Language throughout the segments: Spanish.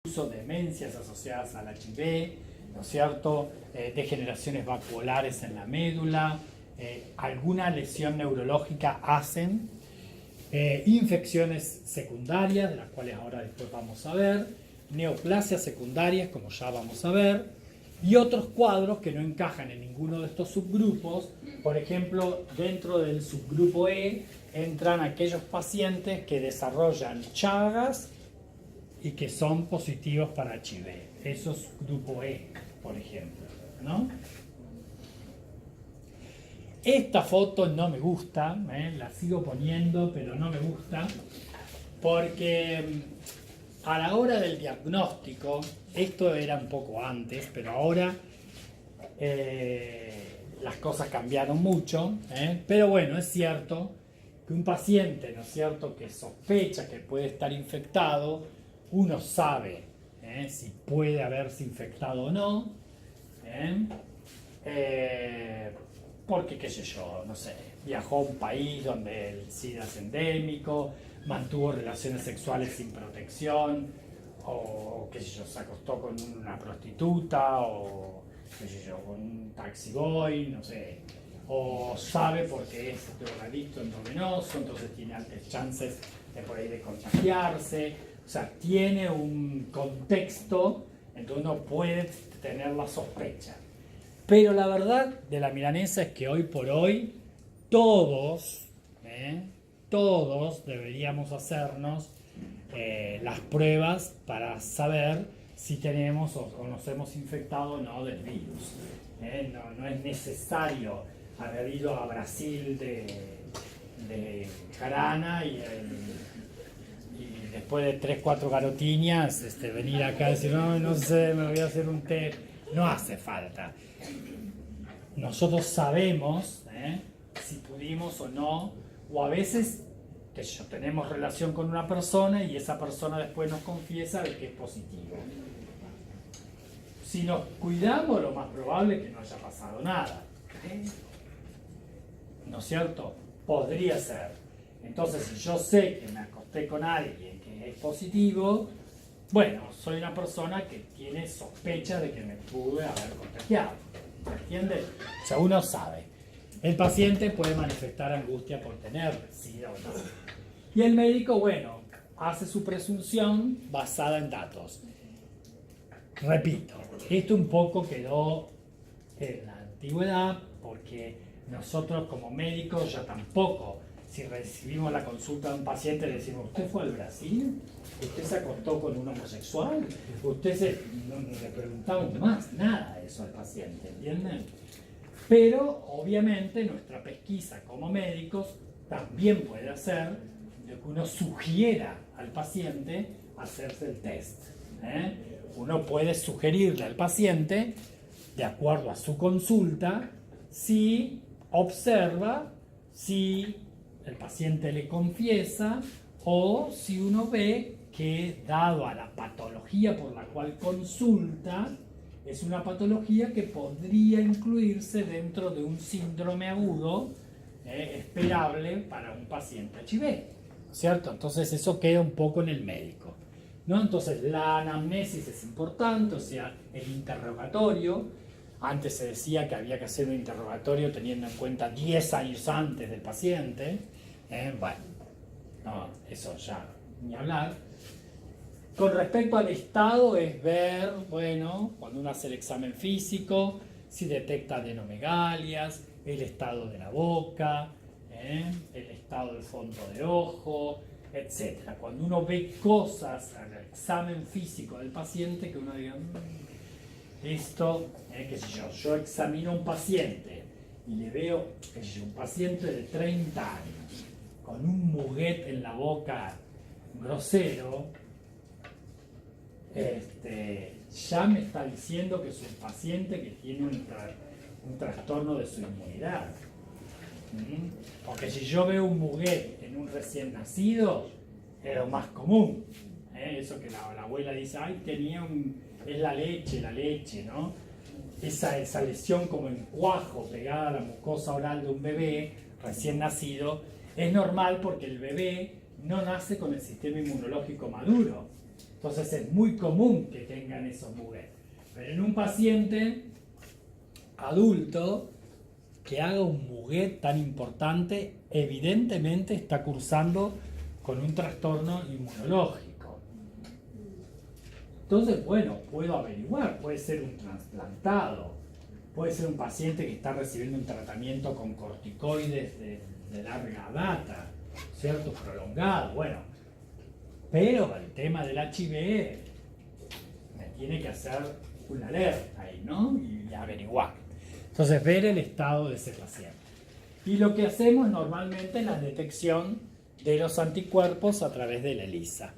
incluso demencias asociadas al HIV, ¿no es cierto? Degeneraciones vacuolares en la médula, alguna lesión neurológica hacen, infecciones secundarias, de las cuales ahora después vamos a ver, neoplasias secundarias, como ya vamos a ver, y otros cuadros que no encajan en ninguno de estos subgrupos. Por ejemplo, dentro del subgrupo E entran aquellos pacientes que desarrollan Chagas y que son positivos para HIV. Eso es grupo E, por ejemplo, ¿no? Esta foto no me gusta, la sigo poniendo, pero no me gusta, porque a la hora del diagnóstico, esto era un poco antes, pero ahora las cosas cambiaron mucho, pero bueno, es cierto que un paciente, ¿no es cierto?, que sospecha que puede estar infectado, uno sabe si puede haberse infectado o no, porque, qué sé yo, no sé, viajó a un país donde el SIDA es endémico, mantuvo relaciones sexuales sin protección, o qué sé yo, se acostó con una prostituta, o qué sé yo, con un taxi boy, no sé, o sabe porque es drogadicto endovenoso, entonces tiene altas chances de por ahí de contagiarse. O sea, tiene un contexto en donde uno puede tener la sospecha. Pero la verdad de la milanesa es que hoy por hoy todos deberíamos hacernos las pruebas para saber si tenemos o nos hemos infectado o no del virus. No es necesario haber ido a Brasil de jarana y después de 3-4 garotiñas venir acá y decir no sé, me voy a hacer un té. No hace falta. Nosotros sabemos si pudimos o no, o a veces que tenemos relación con una persona y esa persona después nos confiesa de que es positivo. Si nos cuidamos, lo más probable es que no haya pasado nada. ¿No es cierto? Podría ser. Entonces, si yo sé que me acosté con alguien que es positivo, bueno, soy una persona que tiene sospecha de que me pude haber contagiado. ¿Entiendes? O sea, uno sabe. El paciente puede manifestar angustia por tener SIDA o no. Y el médico, bueno, hace su presunción basada en datos. Repito, esto un poco quedó en la antigüedad porque nosotros como médicos ya tampoco, si recibimos la consulta de un paciente le decimos, ¿usted fue al Brasil? ¿Usted se acostó con un homosexual? No le preguntamos más nada de eso al paciente, ¿entienden? Pero obviamente nuestra pesquisa como médicos también puede hacer de que uno sugiera al paciente hacerse el test. Uno puede sugerirle al paciente, de acuerdo a su consulta, si observa, si el paciente le confiesa o si uno ve que, dado a la patología por la cual consulta, es una patología que podría incluirse dentro de un síndrome agudo esperable para un paciente HIV, ¿cierto? Entonces eso queda un poco en el médico, ¿no? Entonces la anamnesis es importante, o sea, el interrogatorio. Antes se decía que había que hacer un interrogatorio teniendo en cuenta 10 años antes del paciente. Bueno, no, eso ya ni hablar. Con respecto al estado es ver, bueno, cuando uno hace el examen físico, si detecta adenomegalias, el estado de la boca, el estado del fondo de ojo, etc. Cuando uno ve cosas al examen físico del paciente que uno diga, esto, qué sé yo examino a un paciente y le veo, qué sé yo, un paciente de 30 años con un muguet en la boca grosero, ya me está diciendo que es un paciente que tiene un trastorno de su inmunidad. Porque si yo veo un muguet en un recién nacido, es lo más común. Eso que la abuela dice, ay, es la leche, ¿no? Esa lesión como en cuajo pegada a la mucosa oral de un bebé recién nacido, es normal porque el bebé no nace con el sistema inmunológico maduro. Entonces es muy común que tengan esos muguet. Pero en un paciente adulto que haga un muguet tan importante, evidentemente está cursando con un trastorno inmunológico. Entonces, bueno, puedo averiguar, puede ser un trasplantado, puede ser un paciente que está recibiendo un tratamiento con corticoides de larga data, ¿cierto? Prolongado, bueno. Pero el tema del HIV me tiene que hacer una alerta ahí, ¿no? Y averiguar. Entonces, ver el estado de ese paciente. Y lo que hacemos normalmente es la detección de los anticuerpos a través de la ELISA.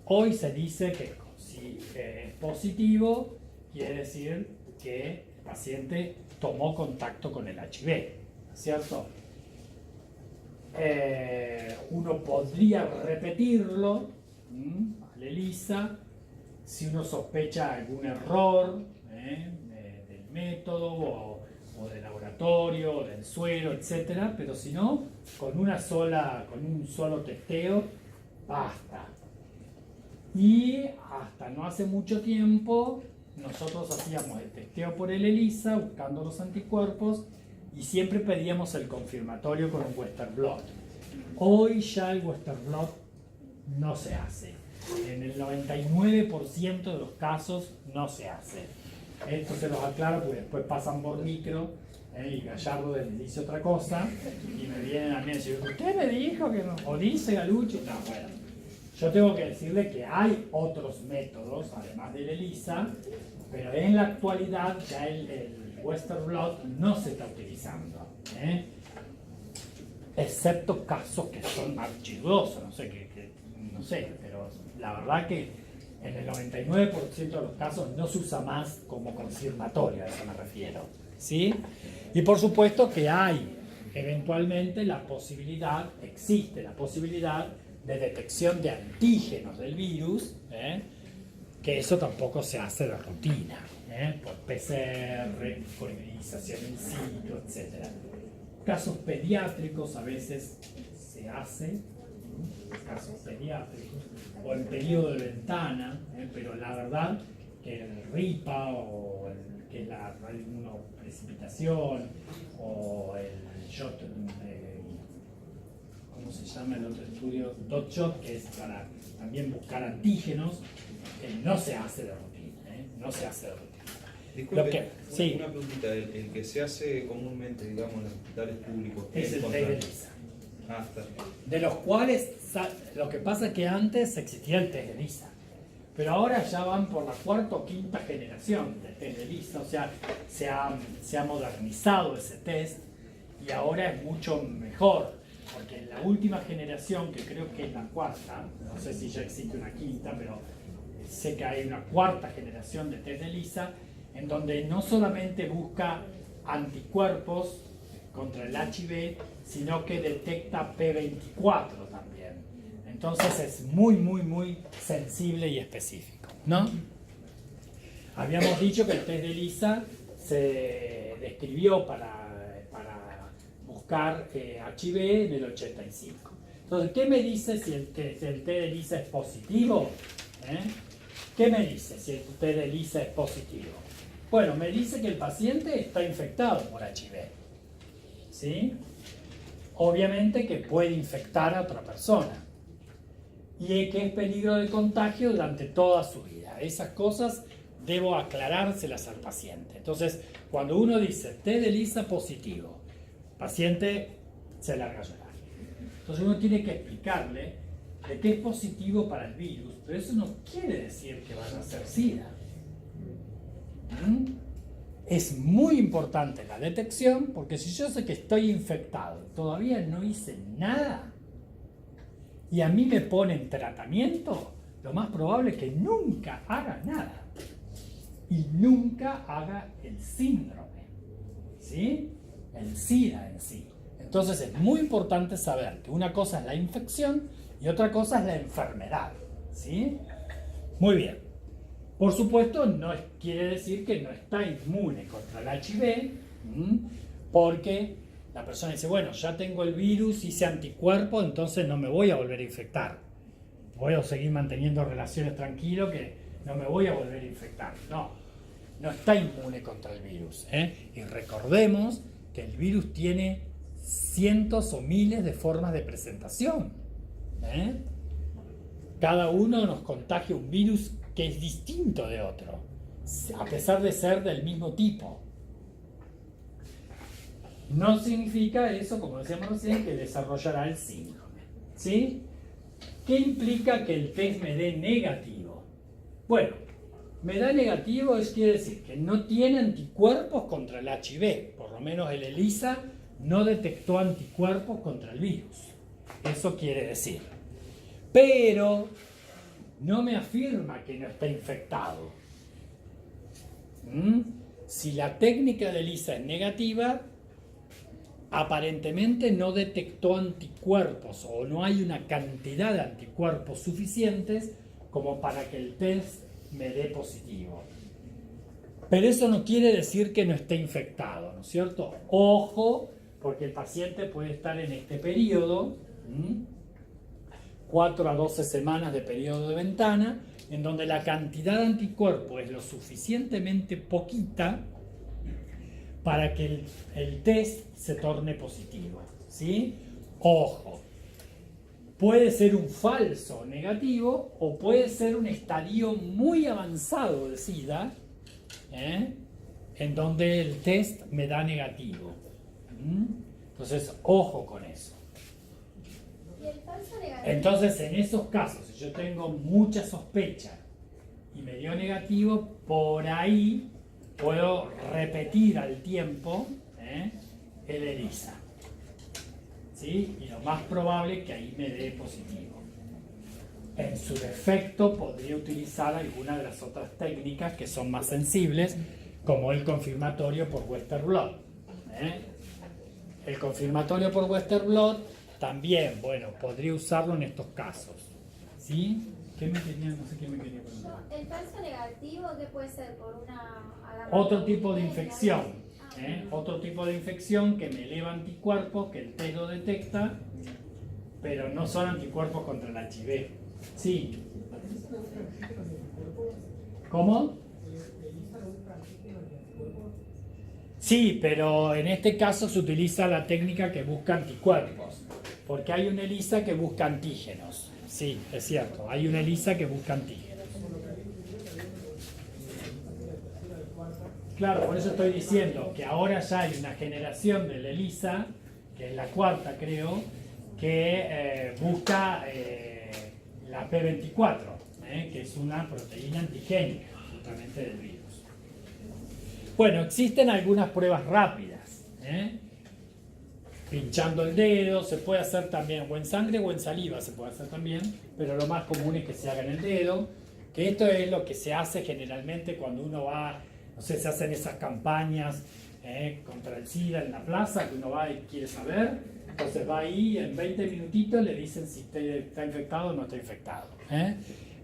Hoy se dice que si es positivo, quiere decir que el paciente tomó contacto con el HIV, ¿cierto? Uno podría repetirlo al ELISA si uno sospecha algún error del método o del laboratorio, o del suero, etc. Pero si no, con un solo testeo, basta. Y hasta no hace mucho tiempo, nosotros hacíamos el testeo por el ELISA, buscando los anticuerpos, y siempre pedíamos el confirmatorio con un Western blot. Hoy ya el Western blot no se hace. En el 99% de los casos no se hace. Esto se los aclaro porque después pasan por micro y Gallardo les dice otra cosa y me vienen a mí a decir, ¿usted me dijo que no? O dice Galucci. No, bueno. Yo tengo que decirle que hay otros métodos, además del ELISA, pero en la actualidad ya el Western blot no se está utilizando, excepto casos que son archivosos, no sé, pero la verdad que en el 99% de los casos no se usa más como confirmatorio, a eso me refiero, ¿sí? Y por supuesto que hay eventualmente existe la posibilidad de detección de antígenos del virus, que eso tampoco se hace de rutina, por PCR, por inmunización in situ, etc. Casos pediátricos a veces se hace, casos pediátricos, o en periodo de ventana, pero la verdad que el RIPA o que la inmunoprecipitación o el shot, ¿cómo se llama el otro estudio? Dot shot, que es para también buscar antígenos, no se hace de rutina, no se hace de rutina. Disculpe, una preguntita, el que se hace comúnmente, digamos, en los hospitales públicos es el test de ELISA. Está. De los cuales, lo que pasa es que antes existía el test de ELISA, pero ahora ya van por la cuarta o quinta generación del test de ELISA, o sea, se ha modernizado ese test y ahora es mucho mejor, porque en la última generación, que creo que es la cuarta, no sé si ya existe una quinta, pero sé que hay una cuarta generación de test de ELISA, en donde no solamente busca anticuerpos contra el HIV, sino que detecta P24 también. Entonces es muy, muy, muy sensible y específico, ¿no? Habíamos dicho que el test de ELISA se describió para buscar HIV en el 85. Entonces, ¿qué me dice si el test de ELISA es positivo? ¿Qué me dice si el test de ELISA es positivo? Bueno, me dice que el paciente está infectado por HIV, ¿sí? Obviamente que puede infectar a otra persona y que es peligro de contagio durante toda su vida. Esas cosas debo aclarárselas al paciente. Entonces, cuando uno dice test de ELISA positivo, paciente se larga a llorar. Entonces uno tiene que explicarle de que es positivo para el virus, pero eso no quiere decir que van a ser SIDA. Es muy importante la detección, porque si yo sé que estoy infectado, todavía no hice nada, y a mí me ponen tratamiento, lo más probable es que nunca haga nada y nunca haga el síndrome, ¿sí? El SIDA en sí. Entonces es muy importante saber que una cosa es la infección y otra cosa es la enfermedad, ¿sí? Muy bien. Por supuesto, no quiere decir que no está inmune contra el HIV, porque la persona dice, bueno, ya tengo el virus, hice anticuerpo, entonces no me voy a volver a infectar. puedo seguir manteniendo relaciones tranquilo que no me voy a volver a infectar. No, no está inmune contra el virus. Y recordemos que el virus tiene cientos o miles de formas de presentación. Cada uno nos contagia un virus que es distinto de otro, a pesar de ser del mismo tipo. No significa eso, como decíamos recién, que desarrollará el síndrome. ¿Sí? ¿Qué implica que el test me dé negativo? Bueno, me da negativo quiere decir que no tiene anticuerpos contra el HIV. Por lo menos el ELISA no detectó anticuerpos contra el virus. Eso quiere decir. Pero no me afirma que no está infectado. Si la técnica de ELISA es negativa, aparentemente no detectó anticuerpos o no hay una cantidad de anticuerpos suficientes como para que el test me dé positivo. Pero eso no quiere decir que no esté infectado, ¿no es cierto? Ojo, porque el paciente puede estar en este periodo, 4 a 12 semanas de periodo de ventana, en donde la cantidad de anticuerpos es lo suficientemente poquita para que el test se torne positivo, ¿sí? Ojo, puede ser un falso negativo o puede ser un estadio muy avanzado de SIDA, en donde el test me da negativo. Entonces, ojo con eso. ¿Y el falso negativo? Entonces, en esos casos, si yo tengo mucha sospecha y me dio negativo, por ahí puedo repetir al tiempo el ELISA. ¿Sí? Y lo más probable es que ahí me dé positivo. En su defecto, podría utilizar alguna de las otras técnicas que son más sensibles, como el confirmatorio por Western blot. El confirmatorio por Western blot también, bueno, podría usarlo en estos casos. ¿Sí? ¿Qué me quería? No sé qué me quería preguntar. El falso negativo, ¿qué puede ser? Por una... Otro tipo de infección. Otro tipo de infección que me eleva anticuerpos, que el test lo detecta, pero no son anticuerpos contra el HIV. Sí. ¿Cómo? Sí, pero en este caso se utiliza la técnica que busca anticuerpos, porque hay una ELISA que busca antígenos. Sí, es cierto, hay una ELISA que busca antígenos. Claro, por eso estoy diciendo que ahora ya hay una generación de la ELISA, que es la cuarta creo, que busca la P24, que es una proteína antigénica justamente del virus. Bueno, existen algunas pruebas rápidas. Pinchando el dedo, se puede hacer también, o en sangre o en saliva se puede hacer también, pero lo más común es que se haga en el dedo, que esto es lo que se hace generalmente cuando uno va, no sé, se hacen esas campañas contra el SIDA en la plaza, que uno va y quiere saber, entonces va ahí, en 20 minutitos le dicen si está infectado o no está infectado.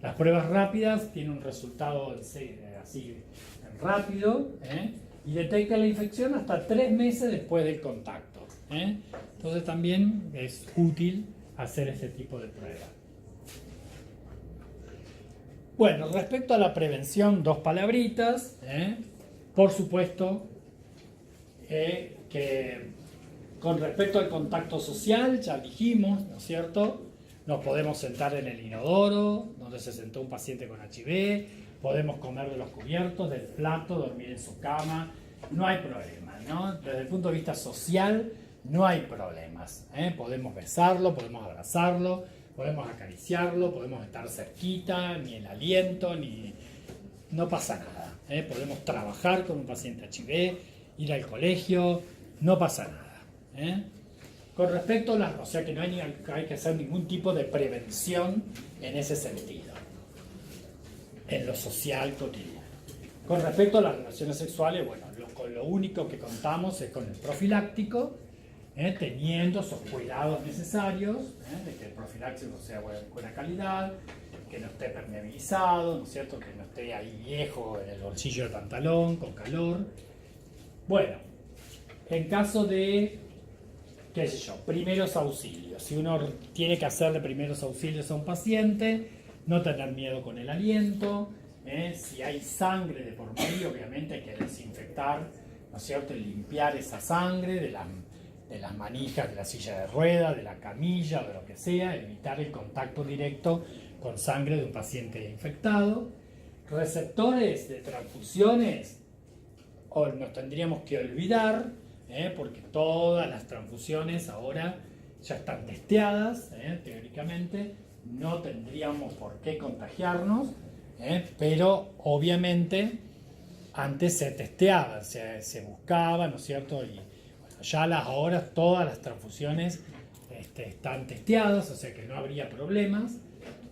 Las pruebas rápidas tienen un resultado así rápido, y detecta la infección hasta 3 meses después del contacto. Entonces también es útil hacer este tipo de prueba. Bueno, respecto a la prevención, 2 palabritas. Por supuesto que con respecto al contacto social, ya dijimos, ¿no es cierto? Nos podemos sentar en el inodoro, donde se sentó un paciente con HIV, podemos comer de los cubiertos, del plato, dormir en su cama, no hay problema, ¿no? Desde el punto de vista social, no hay problemas. Podemos besarlo, podemos abrazarlo, podemos acariciarlo, podemos estar cerquita, ni el aliento, ni... no pasa nada. Podemos trabajar con un paciente HIV, ir al colegio, no pasa nada. Con respecto a las... o sea que no hay que hacer ningún tipo de prevención en ese sentido, en lo social cotidiano. Con respecto a las relaciones sexuales, bueno, lo único que contamos es con el profiláctico, teniendo esos cuidados necesarios, de que el profiláctico sea de buena calidad, que no esté permeabilizado, ¿no es cierto? Que no esté ahí viejo en el bolsillo del pantalón, con calor. Bueno, en caso de qué sé yo, primeros auxilios. Si uno tiene que hacerle primeros auxilios a un paciente, no tener miedo con el aliento. Si hay sangre de por medio, obviamente hay que desinfectar, ¿no es cierto? Y limpiar esa sangre de las manijas de la silla de ruedas, de la camilla o de lo que sea, evitar el contacto directo con sangre de un paciente infectado. Receptores de transfusiones, o nos tendríamos que olvidar, porque todas las transfusiones ahora ya están testeadas, teóricamente, no tendríamos por qué contagiarnos, pero obviamente antes se testeaba, se buscaba, ¿no es cierto? Y bueno, ya ahora todas las transfusiones están testeadas, o sea que no habría problemas.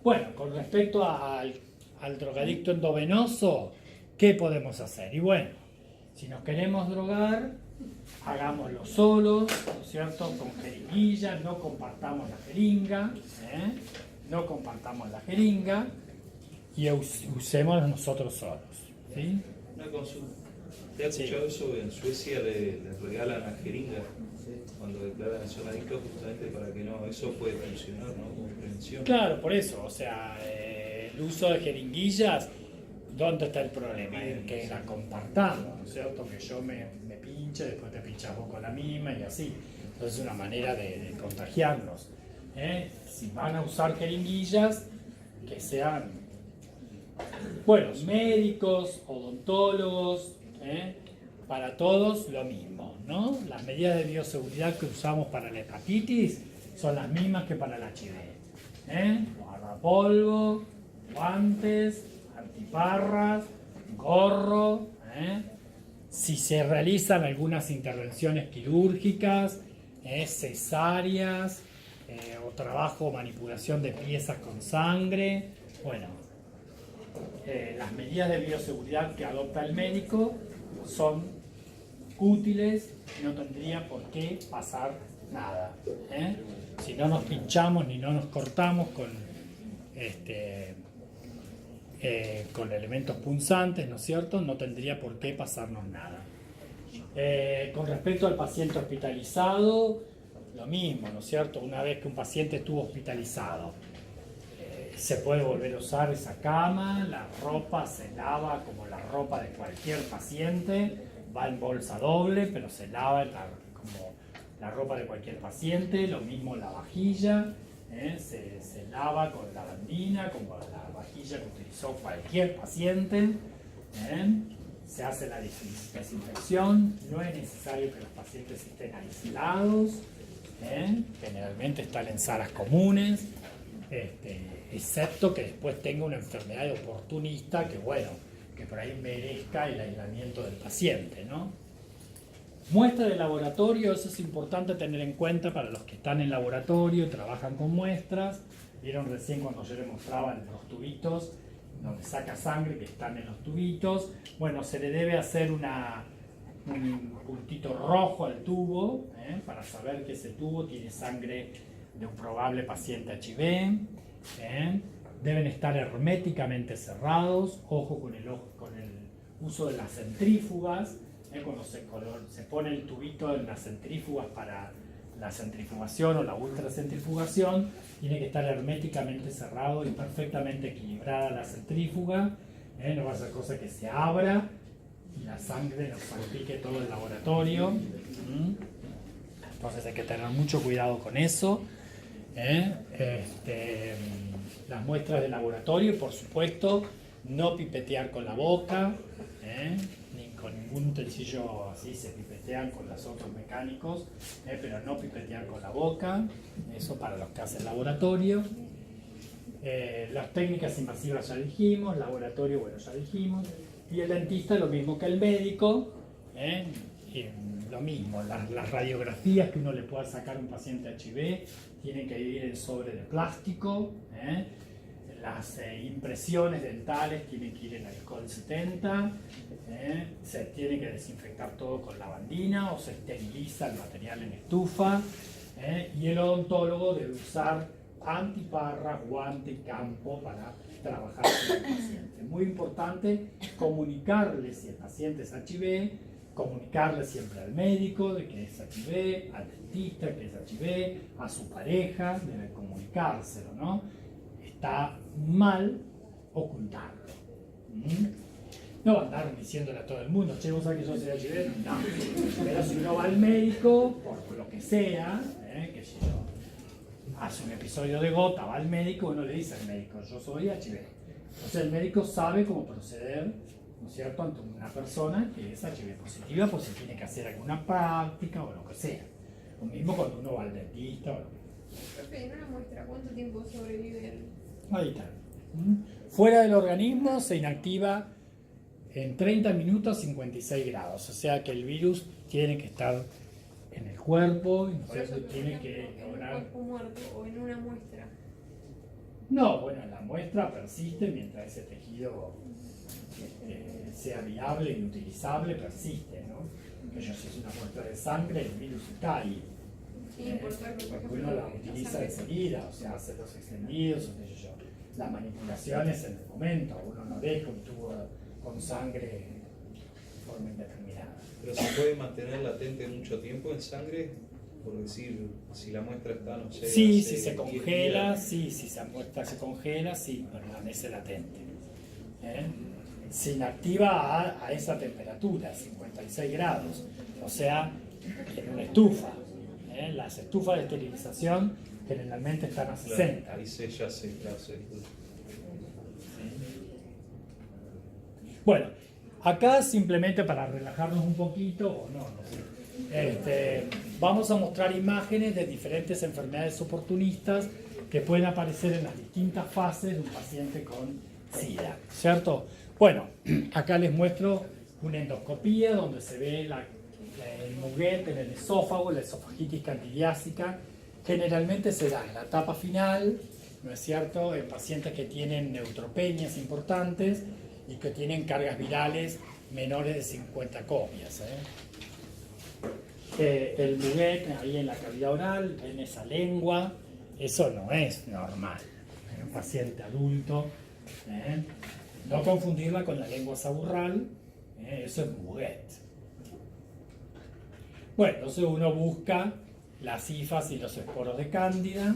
Bueno, con respecto al drogadicto endovenoso, ¿qué podemos hacer? Y bueno, si nos queremos drogar, hagámoslo solos, ¿no es cierto? Con jeringuilla, no compartamos la jeringa, no compartamos la jeringa y usémoslo nosotros solos, ¿sí? Una consulta. ¿Te has escuchado eso? En Suecia les regalan la jeringa cuando declaran a son adictos justamente para que no, eso puede funcionar, ¿no? Como prevención. Claro, por eso, o sea, el uso de jeringuillas, ¿dónde está el problema? En que la compartamos, ¿no es cierto? Que yo me pinche, después te pinchas vos con la misma y así. Entonces es una manera de contagiarnos. Si van a usar jeringuillas, que sean, bueno, médicos, odontólogos, para todos lo mismo, ¿no? Las medidas de bioseguridad que usamos para la hepatitis son las mismas que para el HIV. Guardapolvo, guantes, antiparras, gorro. Si se realizan algunas intervenciones quirúrgicas, cesáreas, o trabajo o manipulación de piezas con sangre, bueno, las medidas de bioseguridad que adopta el médico son útiles y no tendría por qué pasar nada. Si no nos pinchamos ni no nos cortamos con elementos punzantes, ¿no es cierto? No tendría por qué pasarnos nada. Con respecto al paciente hospitalizado, lo mismo, ¿no es cierto? Una vez que un paciente estuvo hospitalizado, se puede volver a usar esa cama, la ropa se lava como la ropa de cualquier paciente, va en bolsa doble, pero se lava como la ropa de cualquier paciente, lo mismo la vajilla, se lava con lavandina, como la vajilla que utilizó cualquier paciente, se hace la desinfección, no es necesario que los pacientes estén aislados, generalmente están en salas comunes, excepto que después tenga una enfermedad oportunista que, bueno, que por ahí merezca el aislamiento del paciente, ¿no? Muestra de laboratorio, eso es importante tener en cuenta para los que están en laboratorio y trabajan con muestras. Vieron recién cuando yo les mostraba los tubitos donde saca sangre que están en los tubitos. Bueno, se le debe hacer un puntito rojo al tubo, para saber que ese tubo tiene sangre de un probable paciente HIV. Deben estar herméticamente cerrados. Ojo con el uso de las centrífugas. Cuando se pone el tubito en las centrífugas para la centrifugación o la ultracentrifugación, tiene que estar herméticamente cerrado y perfectamente equilibrada la centrífuga. No va a ser cosa que se abra y la sangre nos salpique todo el laboratorio. Entonces hay que tener mucho cuidado con eso. Las muestras de laboratorio, por supuesto, no pipetear con la boca, ni con ningún utensilio así, se pipetean con los otros mecánicos, pero no pipetear con la boca, eso para los que hacen laboratorio. Las técnicas invasivas ya dijimos, laboratorio, bueno, ya dijimos, y el dentista lo mismo que el médico, y lo mismo, las radiografías que uno le pueda sacar a un paciente HIV tienen que ir en sobre de plástico, las impresiones dentales tienen que ir en alcohol 70, se tiene que desinfectar todo con lavandina o se esteriliza el material en estufa, y el odontólogo debe usar antiparras, guante, campo para trabajar con el paciente. Muy importante comunicarle si el paciente es HIV, comunicarle siempre al médico de que es HIV, al dentista que es HIV, a su pareja, debe comunicárselo, ¿no? Está mal ocultarlo. No va a andar diciéndole a todo el mundo, che, ¿vos sabés que yo soy HIV? No. Pero si uno va al médico, por lo que sea, qué sé yo, hace un episodio de gota, va al médico, uno le dice al médico, yo soy HIV. Entonces el médico sabe cómo proceder, ¿no es cierto?, ante una persona que es HIV positiva, pues si tiene que hacer alguna práctica o lo que sea. Lo mismo cuando uno va al dentista o lo que sea. Profe, en una muestra, ¿cuánto tiempo sobreviven? Ahí está. Fuera del organismo se inactiva en 30 minutos 56 grados, o sea que el virus tiene que estar en el cuerpo, ¿no es Por eso, cierto? Tiene que en un lograr... cuerpo muerto o en una muestra. No, bueno, la muestra persiste mientras ese tejido sea viable y utilizable, persiste, ¿no? Pero si es una muestra de sangre, el virus está ahí. Sin importar que, por Porque ejemplo, uno la utiliza enseguida, o sea, hace los extendidos, o qué sé yo. La manipulación es en el momento, uno no deja un tubo con sangre de forma indeterminada. Pero se puede mantener latente mucho tiempo en sangre, por decir, si la muestra está, no sé. Sí, hace si se 10 congela, días. sí, si esa muestra se congela, sí, permanece latente. Se inactiva a esa temperatura, 56 grados, o sea, en una estufa. Las estufas de esterilización generalmente están a 60. Claro, ahí ya se hace. Bueno, acá simplemente para relajarnos un poquito, o no sé, vamos a mostrar imágenes de diferentes enfermedades oportunistas que pueden aparecer en las distintas fases de un paciente con SIDA, ¿cierto? Bueno, acá les muestro una endoscopía donde se ve el muguet en el esófago, la esofagitis candidiásica. Generalmente se da en la etapa final, ¿no es cierto?, en pacientes que tienen neutropenias importantes y que tienen cargas virales menores de 50 copias. El muguet ahí en la cavidad oral, en esa lengua, eso no es normal en un paciente adulto. No confundirla con la lengua saburral, eso es muguet. Bueno, entonces uno busca las hifas y los esporos de cándida,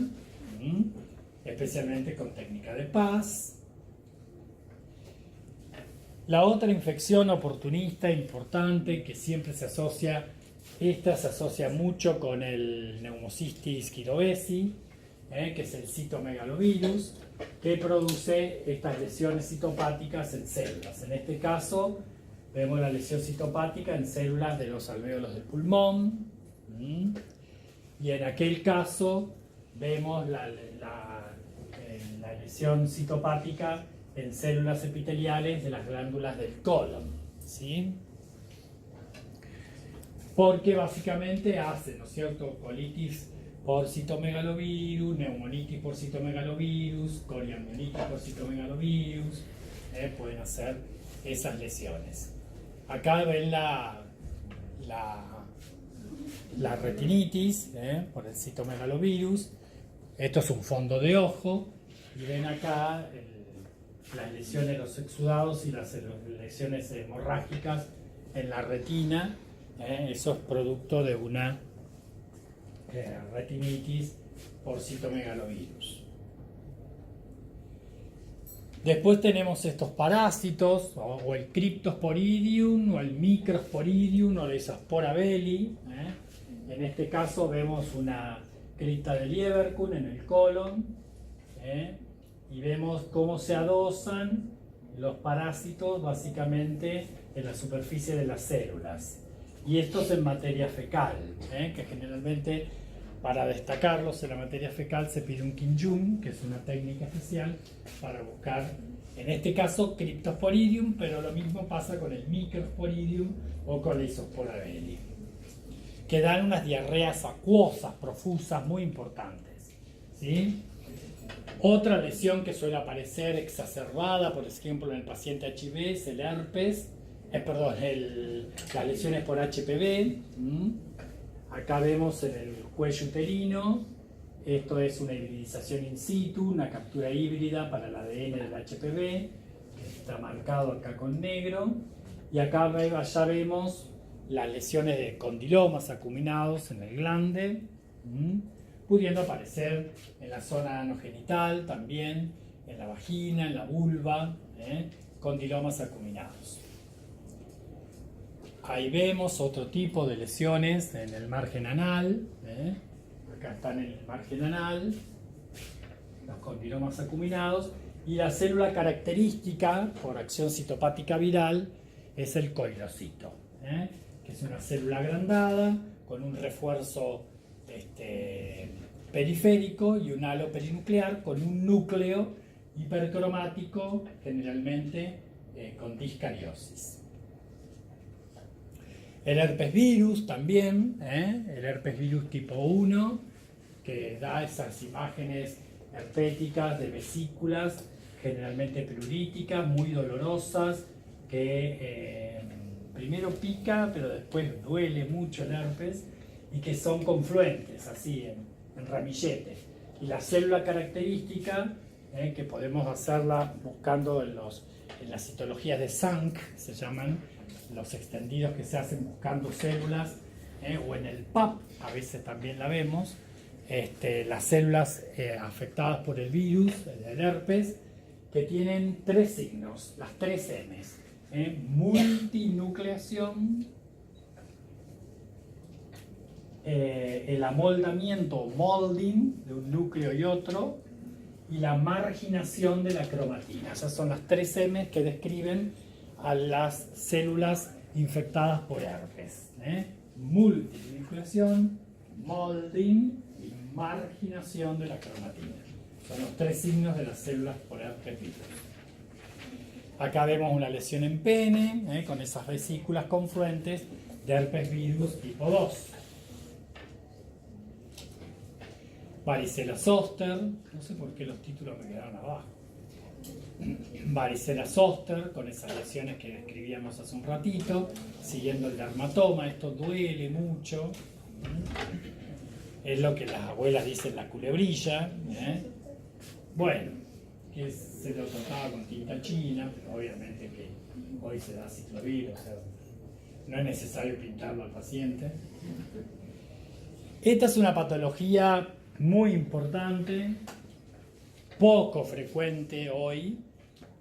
especialmente con técnica de Paz. La otra infección oportunista importante que siempre se asocia, esta se asocia mucho con el Pneumocystis gyrovesi, que es el citomegalovirus, que produce estas lesiones citopáticas en células. En este caso, vemos la lesión citopática en células de los alvéolos del pulmón. Y en aquel caso, vemos la lesión citopática en células epiteliales de las glándulas del colon. ¿Sí? Porque básicamente hace, ¿no es cierto?, colitis por citomegalovirus, neumonitis por citomegalovirus, coriamnionitis por citomegalovirus, pueden hacer esas lesiones. Acá ven la retinitis por el citomegalovirus. Esto es un fondo de ojo y ven acá las lesiones, los exudados y las lesiones hemorrágicas en la retina. Eso es producto de una retinitis por citomegalovirus. Después tenemos estos parásitos, o el Cryptosporidium, o el Microsporidium, o la Isospora belli. En este caso vemos una cripta de Lieberkühn en el colon, y vemos cómo se adosan los parásitos básicamente en la superficie de las células. Y estos en materia fecal, que generalmente para destacarlos en la materia fecal se pide un Kim-Jung, que es una técnica especial para buscar, en este caso, Cryptosporidium, pero lo mismo pasa con el Microsporidium o con la Isospora belli, que dan unas diarreas acuosas, profusas, muy importantes. ¿Sí? Otra lesión que suele aparecer exacerbada, por ejemplo, en el paciente HIV, es el herpes, las lesiones por HPV. Acá vemos en el cuello uterino, esto es una hibridización in situ, una captura híbrida para el ADN del HPV, que está marcado acá con negro. Y acá ya vemos las lesiones de condilomas acuminados en el glande, pudiendo aparecer en la zona anogenital también, en la vagina, en la vulva, condilomas acuminados. Ahí vemos otro tipo de lesiones en el margen anal, acá están en el margen anal, los condilomas acuminados, y la célula característica por acción citopática viral es el coilocito, que es una célula agrandada con un refuerzo periférico y un halo perinuclear con un núcleo hipercromático, generalmente con discariosis. El herpes virus también, el herpes virus tipo 1, que da esas imágenes herpéticas de vesículas, generalmente pluríticas, muy dolorosas, que primero pica, pero después duele mucho el herpes, y que son confluentes, así, en ramillete. Y la célula característica, que podemos hacerla buscando en las citologías de Zank, se llaman los extendidos que se hacen buscando células, o en el PAP, a veces también la vemos, las células afectadas por el virus, el herpes, que tienen 3 signos, las 3 M's, multinucleación, el amoldamiento o molding de un núcleo y otro, y la marginación de la cromatina. Esas son las 3 M's que describen a las células infectadas por herpes. Multinucleación, molding y marginación de la cromatina. Son los 3 signos de las células por herpes virus. Acá vemos una lesión en pene, con esas vesículas confluentes de herpes virus tipo 2. Varicela zoster, no sé por qué los títulos me quedaron abajo. Varicela zoster, con esas lesiones que describíamos hace un ratito, siguiendo el dermatoma. Esto duele mucho, es lo que las abuelas dicen la culebrilla. Bueno, que se lo trataba con tinta china, pero obviamente que hoy se da ciclovir, o sea, no es necesario pintarlo al paciente. Esta es una patología muy importante, poco frecuente hoy,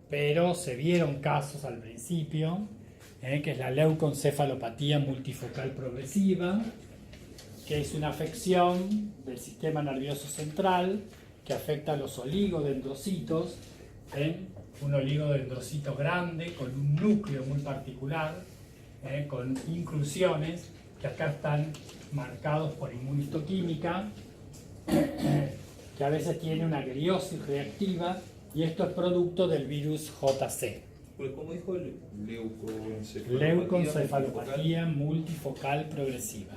pero se vieron casos al principio, que es la leucoencefalopatía multifocal progresiva, que es una afección del sistema nervioso central que afecta a los oligodendrocitos, un oligodendrocito grande con un núcleo muy particular, con inclusiones que acá están marcados por inmunistoquímica, que a veces tiene una gliosis reactiva, y esto es producto del virus JC. ¿Cómo dijo el Leucoencefalopatía multifocal progresiva.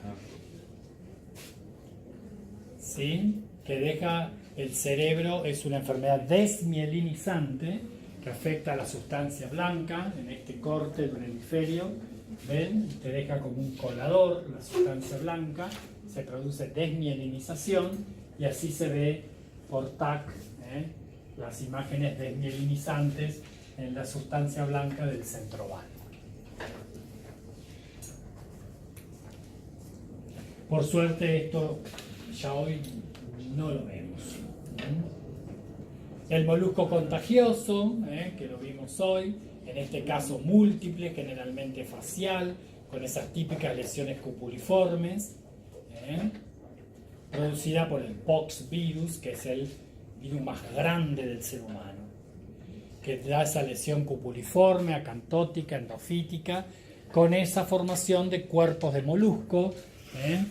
¿Sí? Que deja el cerebro, es una enfermedad desmielinizante que afecta a la sustancia blanca en este corte del hemisferio. ¿Ven? Te deja como un colador la sustancia blanca, se produce desmielinización y así se ve por TAC, las imágenes desmielinizantes en la sustancia blanca del centroval. Por suerte esto ya hoy no lo vemos. El molusco contagioso, que lo vimos hoy, en este caso múltiple, generalmente facial, con esas típicas lesiones cupuliformes, producida por el pox virus, que es el virus más grande del ser humano, que da esa lesión cupuliforme, acantótica, endofítica, con esa formación de cuerpos de molusco,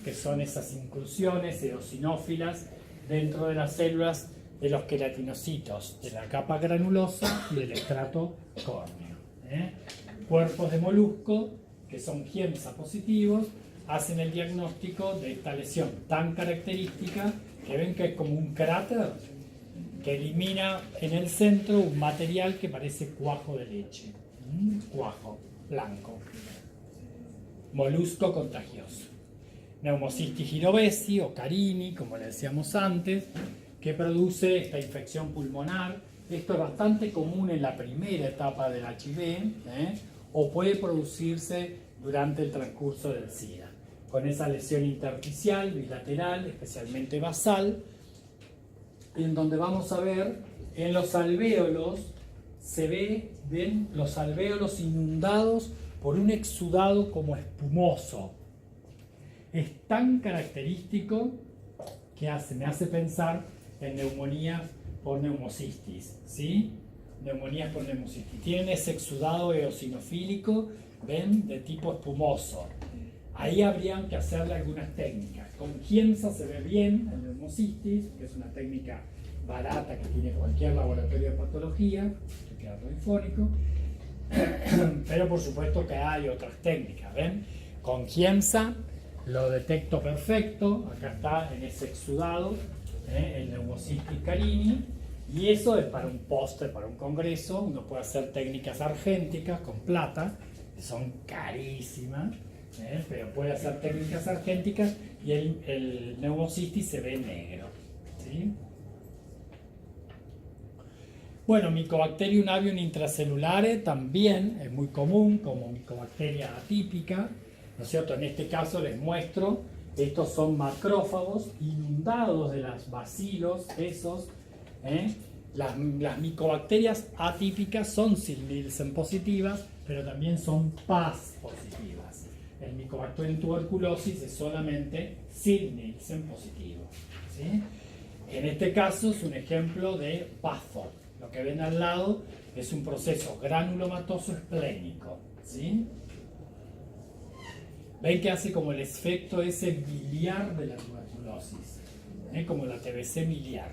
que son esas inclusiones eosinófilas dentro de las células de los queratinocitos, de la capa granulosa y del estrato córneo. Cuerpos de molusco que son GIEMSA positivos, hacen el diagnóstico de esta lesión tan característica que ven que es como un cráter que elimina en el centro un material que parece cuajo de leche, cuajo blanco. Molusco contagioso. Pneumocystis gyrovesi o carini, como le decíamos antes, que produce esta infección pulmonar. Esto es bastante común en la primera etapa del HIV, o puede producirse durante el transcurso del SIDA, con esa lesión intersticial, bilateral, especialmente basal, en donde vamos a ver en los alvéolos, ven los alvéolos inundados por un exudado como espumoso. Es tan característico que me hace pensar en neumonías por neumocistis, ¿sí? Neumonías por neumocistis. Tienen ese exudado eosinofílico, ven, de tipo espumoso. Ahí habrían que hacerle algunas técnicas. Con Giemsa se ve bien el neumocistis, que es una técnica barata que tiene cualquier laboratorio de patología, que queda radioifónico. Pero por supuesto que hay otras técnicas, ¿ven? Con Giemsa lo detecto perfecto, acá está en ese exudado, el neumocistis carini, y eso es para un póster, para un congreso. Uno puede hacer técnicas argénticas con plata, que son carísimas, pero puede hacer técnicas argénticas y el neumocistis se ve negro, ¿sí? Bueno, Mycobacterium avium intracelulare también es muy común como micobacteria atípica, ¿no es cierto? En este caso les muestro, estos son macrófagos inundados de las bacilos, esos. Las micobacterias atípicas son Sil-Nielsen positivas, pero también son PAS positivas. El Mycobacterium tuberculosis es solamente Sil-Nielsen positivo, ¿sí? En este caso es un ejemplo de PASFOD. Lo que ven al lado es un proceso granulomatoso esplénico, ¿sí? Ven que hace como el efecto ese biliar de la tuberculosis, como la TBC miliar.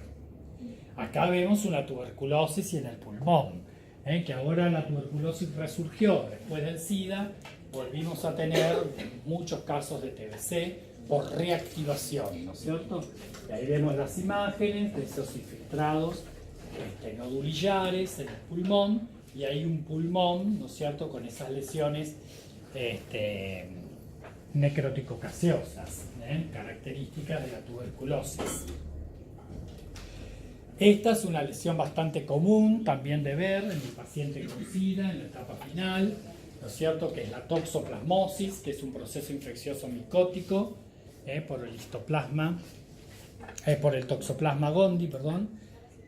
Acá vemos una tuberculosis y en el pulmón, que ahora la tuberculosis resurgió después del SIDA. Volvimos a tener muchos casos de TBC por reactivación, ¿no es cierto? Y ahí vemos las imágenes de esos infiltrados nodulillares en el pulmón, y hay un pulmón, ¿no es cierto?, con esas lesiones necrótico-gaseosas, características de la tuberculosis. Esta es una lesión bastante común también de ver en el paciente con SIDA en la etapa final, ¿no es cierto?, que es la toxoplasmosis, que es un proceso infeccioso micótico por el histoplasma, por el toxoplasma gondii,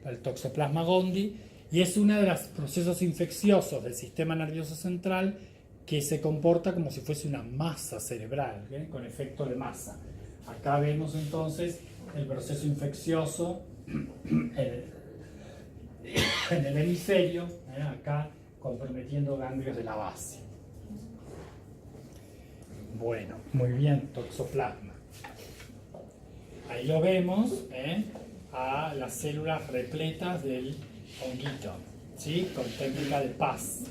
el toxoplasma gondii, y es uno de los procesos infecciosos del sistema nervioso central que se comporta como si fuese una masa cerebral, con efecto de masa. Acá vemos entonces el proceso infeccioso en el hemisferio, acá comprometiendo ganglios de la base. Bueno, muy bien, toxoplasma. Ahí lo vemos, a las células repletas del honguito, ¿sí? Con técnica de PAS,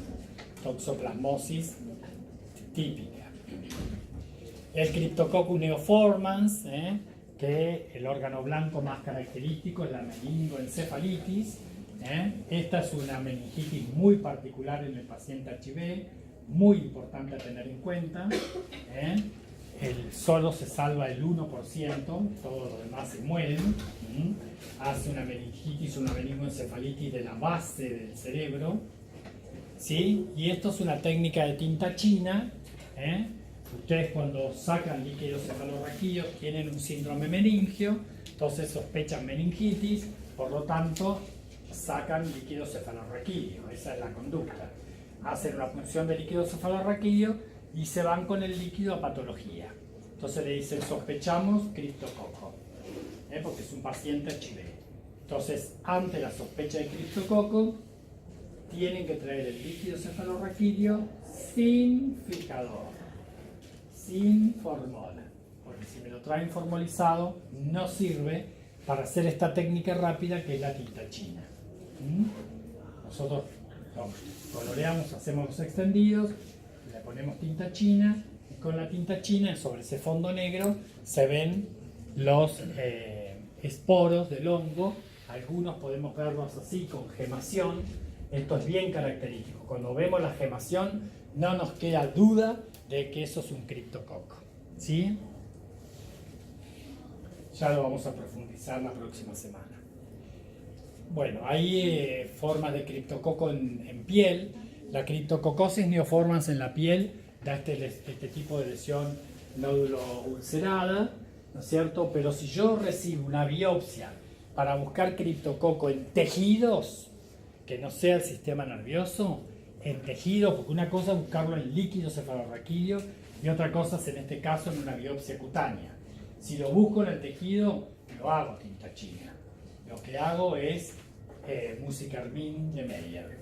toxoplasmosis típica. El Cryptococcus neoformans, que el órgano blanco más característico es la meningoencefalitis. Esta es una meningitis muy particular en el paciente HIV, muy importante a tener en cuenta. Solo se salva el 1%, todos los demás se mueren. Hace una meningitis, una meningoencefalitis de la base del cerebro, ¿sí? Y esto es una técnica de tinta china. Ustedes cuando sacan líquidos cefalorraquídeos tienen un síndrome meningio, entonces sospechan meningitis, por lo tanto sacan líquido cefalorraquídeo. Esa es la conducta. Hacen una punción de líquido cefalorraquídeo y se van con el líquido a patología. Entonces le dicen sospechamos criptococo, porque es un paciente HIV. Entonces, ante la sospecha de criptococo, tienen que traer el líquido cefalorraquídeo sin fijador, sin formol, porque si me lo traen formolizado no sirve para hacer esta técnica rápida que es la tinta china. Nosotros coloreamos, hacemos los extendidos, le ponemos tinta china y con la tinta china sobre ese fondo negro se ven los esporos del hongo. Algunos podemos verlos así con gemación. Esto es bien característico. Cuando vemos la gemación no nos queda duda de que eso es un criptococo, ¿sí? Ya lo vamos a profundizar la próxima semana. Bueno, hay formas de criptococo en piel. La criptococosis neoformans en la piel da este tipo de lesión nódulo ulcerada, ¿no es cierto? Pero si yo recibo una biopsia para buscar criptococo en tejidos, que no sea el sistema nervioso, en tejidos, porque una cosa es buscarlo en líquido cefalorraquídeo y otra cosa es en este caso en una biopsia cutánea. Si lo busco en el tejido, lo hago tinta china. Lo que hago es musicarmín de Meyer.